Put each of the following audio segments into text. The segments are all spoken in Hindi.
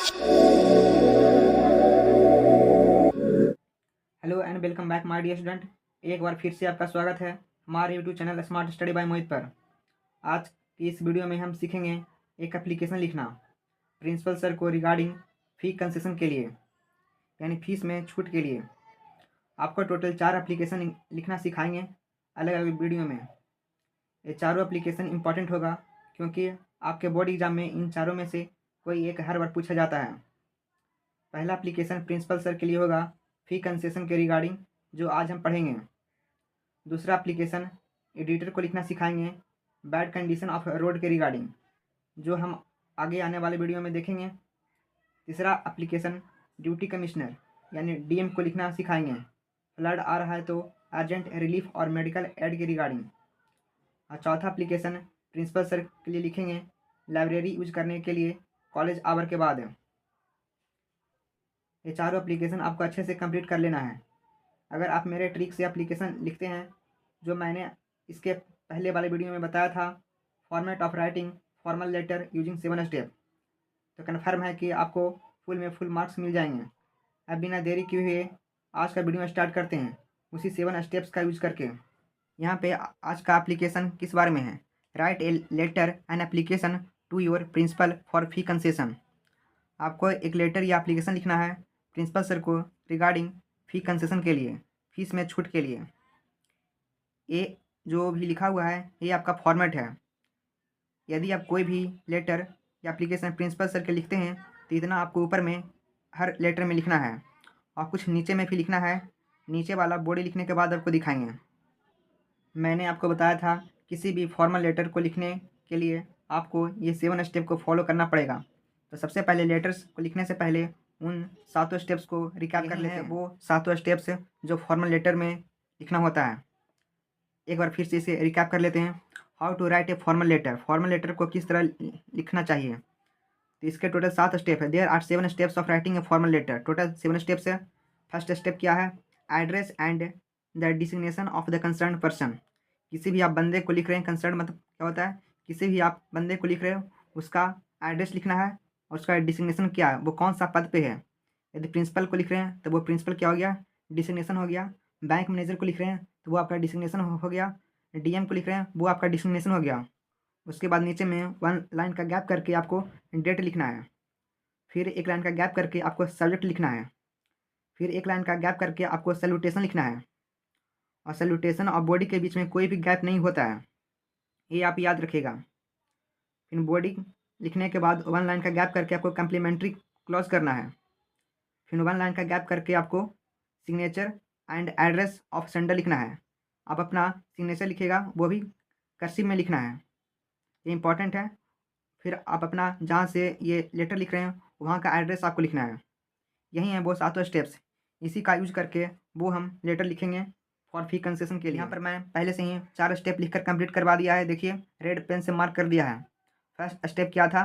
Hello and welcome back my dear student. एक बार फिर से आपका स्वागत है हमारे YouTube channel smart study by Mohit पर। आज की इस वीडियो में हम सीखेंगे एक एप्लीकेशन लिखना प्रिंसिपल सर को रिगार्डिंग फ़ी कंसेशन के लिए, यानी फीस में छूट के लिए। आपको टोटल 4 एप्लीकेशन लिखना सिखाएंगे अलग अलग वीडियो में। ये चारों एप्लीकेशन इंपॉर्टेंट होगा क्योंकि आपके बोर्ड एग्जाम में इन चारों में से कोई एक हर बार पूछा जाता है। पहला एप्लीकेशन प्रिंसिपल सर के लिए होगा फ़ी कंसेशन के रिगार्डिंग, जो आज हम पढ़ेंगे। दूसरा एप्लीकेशन एडिटर को लिखना सिखाएंगे बैड कंडीशन ऑफ रोड के रिगार्डिंग, जो हम आगे आने वाले वीडियो में देखेंगे। तीसरा एप्लीकेशन ड्यूटी कमिश्नर यानी डीएम को लिखना सिखाएंगे फ्लड आ रहा है तो अर्जेंट रिलीफ और मेडिकल एड के रिगार्डिंग। और चौथा एप्लीकेशन प्रिंसिपल सर के लिए लिखेंगे लाइब्रेरी यूज करने के लिए कॉलेज आवर के बाद। ये चारों एप्लीकेशन आपको अच्छे से कंप्लीट कर लेना है। अगर आप मेरे ट्रिक से एप्लीकेशन लिखते हैं जो मैंने इसके पहले वाले वीडियो में बताया था, format of writing formal letter using 7 step, तो कन्फर्म है कि आपको फुल में फुल मार्क्स मिल जाएंगे। अब बिना देरी किए हुए आज का वीडियो स्टार्ट करते हैं उसी 7 स्टेप्स का यूज करके। यहाँ पे आज का एप्लीकेशन किस बारे में है, write a letter and application to your principal for fee concession. आपको एक लेटर या एप्लीकेशन लिखना है प्रिंसिपल सर को रिगार्डिंग फ़ी कंसेशन के लिए, फीस में छूट के लिए। ये जो भी लिखा हुआ है ये आपका फॉर्मेट है। यदि आप कोई भी लेटर या एप्लीकेशन प्रिंसिपल सर के लिखते हैं तो इतना आपको ऊपर में हर लेटर में लिखना है और कुछ नीचे में भी लिखना है। नीचे वाला बॉडी लिखने के बाद आपको दिखाएंगे। मैंने आपको बताया था किसी भी फॉर्मल लेटर को लिखने के लिए आपको ये 7 स्टेप को फॉलो करना पड़ेगा। तो सबसे पहले लेटर्स को लिखने से पहले उन 7 स्टेप्स को रिकैप कर लेते हैं। वो 7 स्टेप्स जो फॉर्मल लेटर में लिखना होता है, एक बार फिर से इसे रिकैप कर लेते हैं। How to write a formal letter, formal letter को किस तरह लिखना चाहिए। तो इसके टोटल 7 स्टेप है। There are 7 steps of writing a formal letter, total 7 steps है। फर्स्ट स्टेप क्या है, address and the designation of the concern person. किसी भी आप बंदे को लिख रहे हैं, कंसर्न मतलब क्या होता है, किसी भी आप बंदे को लिख रहे हो उसका एड्रेस लिखना है और उसका डिसिग्नेशन क्या है, वो कौन सा पद पे है। यदि प्रिंसिपल को लिख रहे हैं तो वो प्रिंसिपल क्या हो गया, डिसिग्नेशन हो गया। बैंक मैनेजर को लिख रहे हैं तो वो आपका डिसिग्नेशन हो गया। डीएम को लिख रहे हैं वो आपका डिसिग्नेशन हो गया। उसके बाद नीचे में 1 लाइन का गैप करके आपको डेट लिखना है। फिर 1 लाइन का गैप करके आपको सब्जेक्ट लिखना है। फिर 1 लाइन का गैप करके आपको सैल्यूटेशन लिखना है। और सैल्यूटेशन और बॉडी के बीच में कोई भी गैप नहीं होता है, ये आप याद रखिएगा। फिर बॉडी लिखने के बाद 1 लाइन का गैप करके आपको कम्प्लीमेंट्री क्लॉज करना है। फिर 1 लाइन का गैप करके आपको signature and address of sender लिखना है। आप अपना सिग्नेचर लिखिएगा, वो भी कर्सिव में लिखना है, ये इंपॉर्टेंट है। फिर आप अपना जहाँ से ये लेटर लिख रहे हैं वहाँ का एड्रेस आपको लिखना है। यही है वो 7 स्टेप्स, इसी का यूज करके वो हम लेटर लिखेंगे फॉर फी कंसेशन के लिए। यहाँ पर मैं पहले से ही 4 स्टेप लिखकर कंप्लीट करवा दिया है, देखिए रेड पेन से मार्क कर दिया है। फर्स्ट स्टेप क्या था,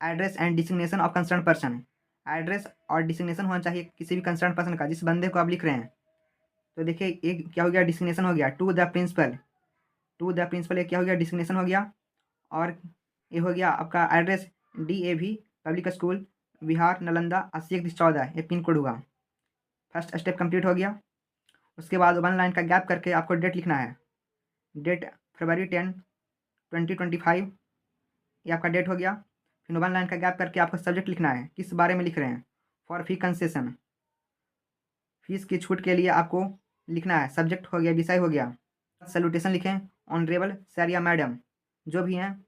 address and designation of concern person. Address और डिसिग्नेशन होना चाहिए किसी भी कंसर्न पर्सन का, जिस बंदे को आप लिख रहे हैं। तो देखिए एक क्या हो गया, डिसिग्नेशन हो गया to the principal. To the principal एक क्या हो गया, डिसिग्नेशन हो गया। और ये हो गया आपका address DAV public school Bihar Nalanda 80 14, ये पिन कोड हुआ। फर्स्ट स्टेप कंप्लीट हो गया। उसके बाद 1 लाइन का गैप करके आपको डेट लिखना है। डेट February 10 2025, ये आपका डेट हो गया। फिर 1 लाइन का गैप करके आपको सब्जेक्ट लिखना है, किस बारे में लिख रहे हैं, फॉर फी कंसेशन, फीस की छूट के लिए आपको लिखना है। सब्जेक्ट हो गया, विषय हो गया। सैल्यूटेशन लिखें, ऑनरेबल सर या मैडम, जो भी हैं,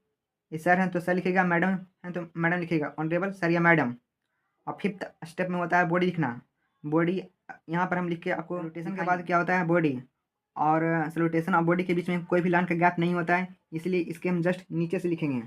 ये सर हैं तो सर लिखेगा, मैडम हैं तो मैडम लिखेगा, ऑनरेबल सर या मैडम। और फिफ्थ स्टेप में होता है बॉडी लिखना। बॉडी यहाँ पर हम लिख के आपको, सैल्यूटेशन के बाद क्या होता है बॉडी, और सैल्यूटेशन और बॉडी के बीच में कोई भी लाइन का गैप नहीं होता है, इसलिए इसके हम जस्ट नीचे से लिखेंगे।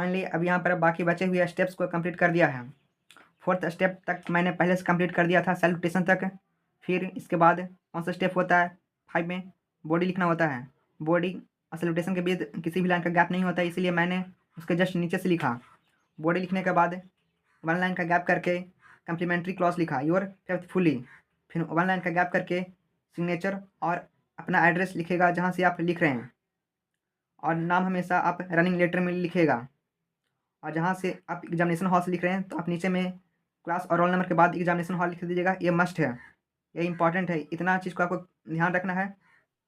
फाइनली अब यहाँ पर बाकी बचे हुए स्टेप्स को कंप्लीट कर दिया है। 4th स्टेप तक मैंने पहले से कंप्लीट कर दिया था, सैल्यूटेशन तक। फिर इसके बाद कौन सा स्टेप होता है 5 में, बॉडी लिखना होता है। बॉडी और सैल्यूटेशन के बीच किसी भी लाइन का गैप नहीं होता, इसलिए मैंने उसके जस्ट नीचे से लिखा। बॉडी लिखने के बाद 1 लाइन का गैप करके कम्प्लीमेंट्री क्लॉज लिखा, योर फेथफुली। फिर 1 लाइन का गैप करके सिग्नेचर और अपना एड्रेस लिखेगा जहाँ से आप लिख रहे हैं, और नाम हमेशा आप रनिंग लेटर में लिखेगा। और जहाँ से आप एग्जामिनेशन हॉल से लिख रहे हैं तो आप नीचे में क्लास और रोल नंबर के बाद एग्जामिनेशन हॉल लिख दीजिएगा। ये मस्ट है, ये इंपॉर्टेंट है, इतना चीज़ को आपको ध्यान रखना है।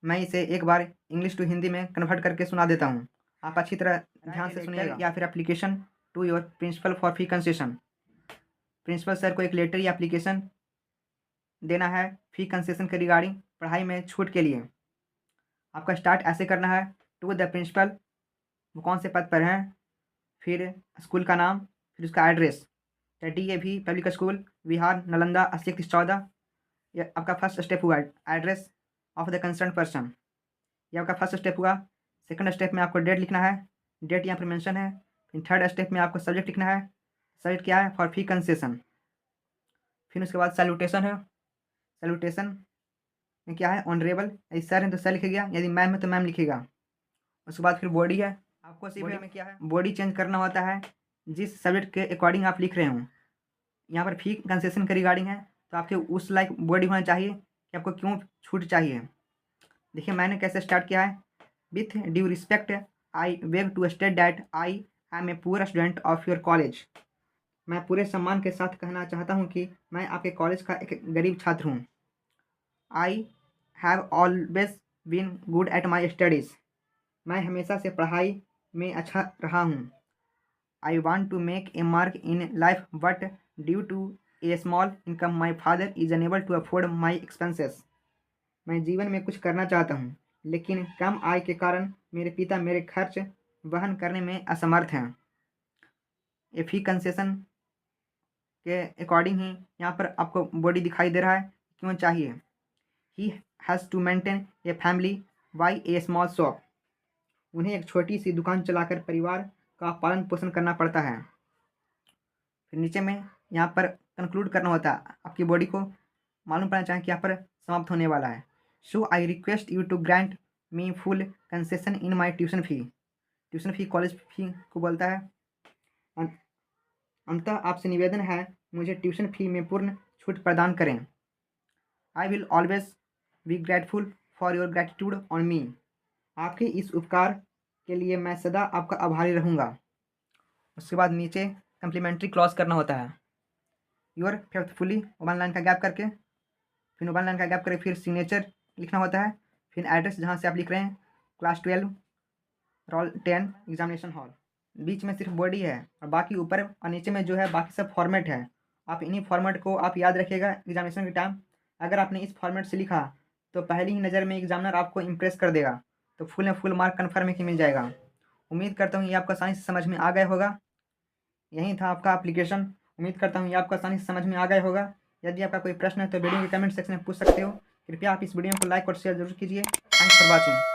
मैं इसे एक बार इंग्लिश टू हिंदी में कन्वर्ट करके सुना देता हूँ, आप अच्छी तरह ध्यान से सुनिएगा। या फिर application to your principal for fee concession, principal sir को एक लेटर या एप्लीकेशन देना है फी कंसेशन के रिगार्डिंग, पढ़ाई में छूट के लिए। आपका स्टार्ट ऐसे करना है, टू द प्रिंसिपल, वो कौन से पद पर हैं, फिर स्कूल का नाम, फिर उसका एड्रेस, DAV पब्लिक स्कूल विहार नालंदा 803114। ये आपका फर्स्ट स्टेप हुआ, address of the concern person, ये आपका फर्स्ट स्टेप हुआ। सेकंड स्टेप में आपको डेट लिखना है, डेट यहाँ पर मेंशन है। फिर थर्ड स्टेप में आपको सब्जेक्ट लिखना है, सब्जेक्ट क्या है, फॉर फी कंसेशन। फिर उसके बाद सैल्यूटेशन है, सैल्यूटेशन में क्या है, ऑनरेबल, यदि सर है तो सर लिखेगा, यदि मैम है तो मैम लिखेगा। उसके बाद फिर बॉडी है, आपको बॉडी में क्या है, बॉडी चेंज करना होता है जिस सब्जेक्ट के अकॉर्डिंग आप लिख रहे हो। यहाँ पर फी कंसेशन के रिगार्डिंग है तो आपके उस लाइक बॉडी होना चाहिए कि आपको क्यों छूट चाहिए। देखिए मैंने कैसे स्टार्ट किया है, with due respect I beg to state that I am a poor student of your college. मैं पूरे सम्मान के साथ कहना चाहता हूँ कि मैं आपके कॉलेज का एक गरीब छात्र हूँ। I have always been good at my studies, मैं हमेशा से पढ़ाई में अच्छा रहा हूँ। I want to make a mark in life but due to a small income my father is unable to afford my expenses. मैं जीवन में कुछ करना चाहता हूँ लेकिन कम आय के कारण मेरे पिता मेरे खर्च वहन करने में असमर्थ हैं। ए फी कंसेशन के अकॉर्डिंग ही यहाँ पर आपको बॉडी दिखाई दे रहा है, क्यों चाहिए। He has to maintain a family by a small shop, उन्हें एक छोटी सी दुकान चलाकर परिवार का पालन पोषण करना पड़ता है। फिर नीचे में यहाँ पर कंक्लूड करना होता है, आपकी बॉडी को मालूम पड़ना चाहिए कि यहाँ पर समाप्त होने वाला है। So I request you to grant me full concession in my tuition fee, tuition fee college fee को बोलता है। अंततः आपसे निवेदन है मुझे ट्यूशन फ़ी में पूर्ण छूट प्रदान करें। I will always be grateful for your gratitude on me, आपके इस उपकार के लिए मैं सदा आपका आभारी रहूँगा। उसके बाद नीचे कम्प्लीमेंट्री क्लॉज करना होता है, योर फेथफुली 1 लाइन का गैप करके, फिर 1 लाइन का गैप करके फिर सिग्नेचर लिखना होता है, फिर एड्रेस जहाँ से आप लिख रहे हैं, क्लास 12 रोल 10 एग्जामिनेशन हॉल। बीच में सिर्फ बॉडी है और बाकी ऊपर और नीचे में जो है बाकी सब फॉर्मेट है। आप इन्हीं फॉर्मेट को आप याद रखिएगा एग्जामिनेशन के टाइम। अगर आपने इस फॉर्मेट से लिखा तो पहली ही नज़र में एग्जामिनर आपको इम्प्रेस कर देगा, तो फुल में फुल मार्क कन्फर्म है कि मिल जाएगा। उम्मीद करता हूँ ये आपको आसानी से समझ में आ गया होगा। यही था आपका एप्लीकेशन, उम्मीद करता हूँ ये आपको आसानी से समझ में आ गया होगा। यदि आपका कोई प्रश्न है तो वीडियो के कमेंट सेक्शन में पूछ सकते हो। कृपया आप इस वीडियो को लाइक और शेयर जरूर कीजिए। Thanks for watching.